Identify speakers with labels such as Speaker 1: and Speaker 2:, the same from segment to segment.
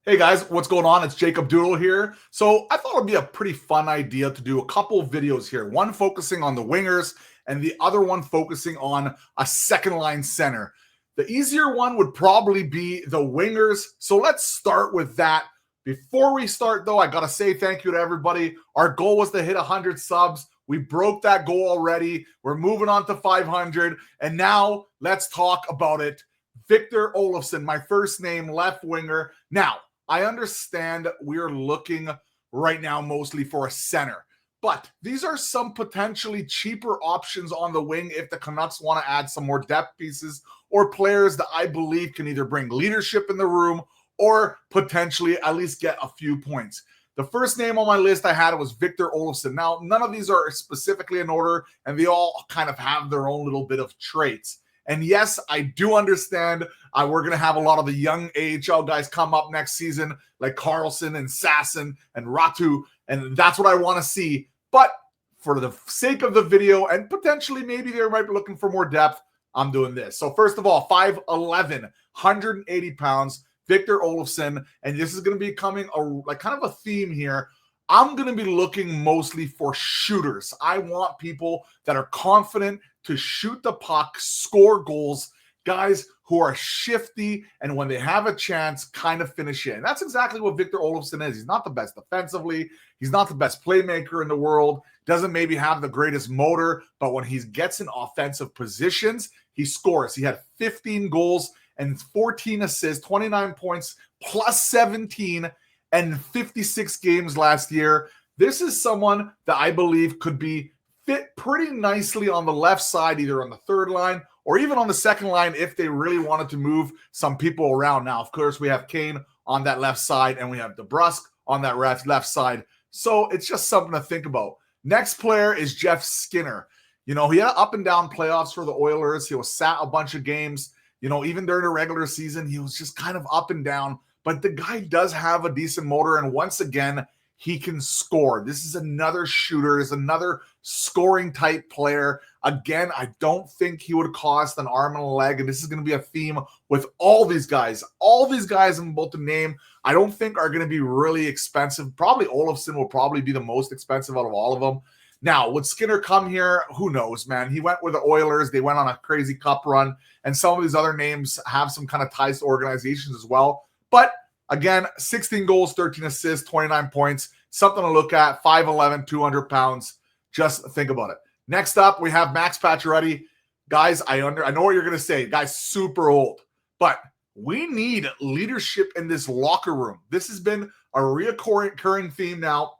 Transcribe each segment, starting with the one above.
Speaker 1: Hey guys, what's going on? It's Jacob Doodle here. So I thought it'd be a pretty fun idea to do a couple of videos here. One focusing on the wingers and the other one focusing on a second line center. The easier one would probably be the wingers. So let's start with that. Before we start though, I got to say thank you to everybody. Our goal was to hit 100 subs. We broke that goal already. We're moving on to 500. And now let's talk about it. Victor Olofsson, my first name, left winger. Now, I understand we're looking right now mostly for a center, but these are some potentially cheaper options on the wing if the Canucks want to add some more depth pieces or players that I believe can either bring leadership in the room or potentially at least get a few points. The first name on my list I had was Victor Olofsson. Now, none of these are specifically in order, and they all kind of have their own little bit of traits. And yes, I do understand we're going to have a lot of the young AHL guys come up next season, like Carlson and Sasson and Ratu, and that's what I want to see. But for the sake of the video, and potentially maybe they might be looking for more depth, I'm doing this. So first of all, 5'11", 180 pounds, Victor Olofsson, and this is going to be becoming a kind of a theme here. I'm going to be looking mostly for shooters. I want people that are confident to shoot the puck, score goals, guys who are shifty, and when they have a chance, kind of finish in. That's exactly what Victor Olofsson is. He's not the best defensively. He's not the best playmaker in the world. Doesn't maybe have the greatest motor, but when he gets in offensive positions, he scores. He had 15 goals and 14 assists, 29 points, plus 17, and 56 games last year. This is someone that I believe could be fit pretty nicely on the left side, either on the third line or even on the second line if they really wanted to move some people around. Now, of course, we have Kane on that left side and we have DeBrusk on that left side. So it's just something to think about. Next player is Jeff Skinner. You know, he had up and down playoffs for the Oilers. He was sat a bunch of games. You know, even during the regular season, he was just kind of up and down. But the guy does have a decent motor. And once again, he can score. This is another shooter, is another scoring type player. Again, I don't think he would cost an arm and a leg, and this is going to be a theme with all these guys. All these guys I'm about to name, I don't think are going to be really expensive. Probably Olofsson will probably be the most expensive out of all of them. Now, would Skinner come here? Who knows, man? He went with the Oilers. They went on a crazy cup run, and some of these other names have some kind of ties to organizations as well. But again, 16 goals, 13 assists, 29 points. Something to look at. 5'11", 200 pounds. Just think about it. Next up, we have Max Patcheri. Guys, I know what you're going to say. Guy's super old. But we need leadership in this locker room. This has been a recurring theme now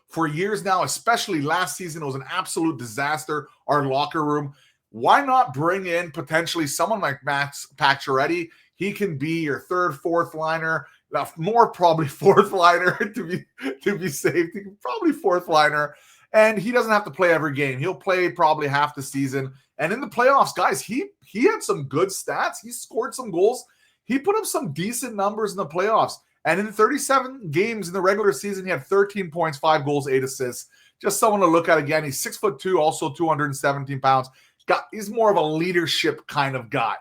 Speaker 1: for years now, especially last season. It was an absolute disaster, our locker room. Why not bring in potentially someone like Max Patcheri? He can be your third, fourth liner, more probably fourth liner to be safe. Probably fourth liner, and he doesn't have to play every game. He'll play probably half the season. And in the playoffs, guys, he had some good stats. He scored some goals. He put up some decent numbers in the playoffs. And in 37 games in the regular season, he had 13 points, 5 goals, 8 assists. Just someone to look at again. He's 6'2", also 217 pounds. He's more of a leadership kind of guy.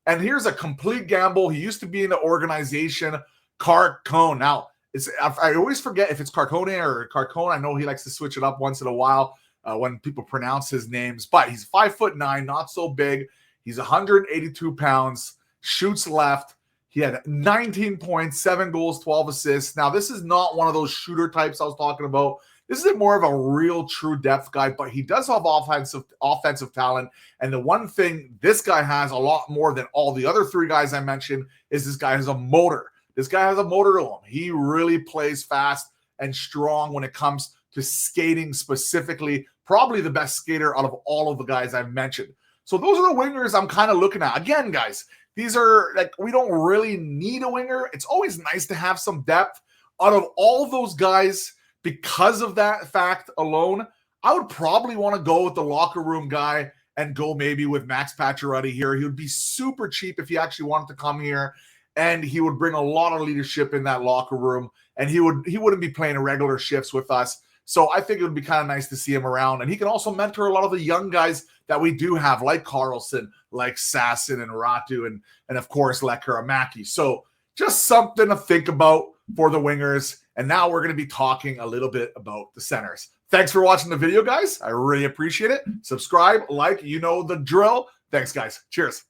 Speaker 1: And here's a complete gamble. He used to be in the organization Carcone. Now, I always forget if it's Carcone or Carcone. I know he likes to switch it up once in a while when people pronounce his names. But he's 5'9", not so big. He's 182 pounds, shoots left. He had 19 points, 7 goals, 12 assists. Now, this is not one of those shooter types I was talking about. This is more of a real true depth guy, but he does have offensive talent. And the one thing this guy has a lot more than all the other 3 guys I mentioned is this guy has a motor. This guy has a motor to him. He really plays fast and strong when it comes to skating specifically. Probably the best skater out of all of the guys I've mentioned. So those are the wingers I'm kind of looking at. Again, guys, these are like, we don't really need a winger. It's always nice to have some depth. Out of all of those guys, because of that fact alone, I would probably want to go with the locker room guy and go maybe with Max Patcheri here. He would be super cheap if he actually wanted to come here, and he would bring a lot of leadership in that locker room, and he wouldn't be playing regular shifts with us. So I think it would be kind of nice to see him around. And he can also mentor a lot of the young guys that we do have, like Carlson, like Sasson and Ratu, and of course, like Kuramaki. So just something to think about for the wingers. And now we're going to be talking a little bit about the centers. Thanks for watching the video, guys. I really appreciate it. Subscribe, like, you know the drill. Thanks, guys. Cheers.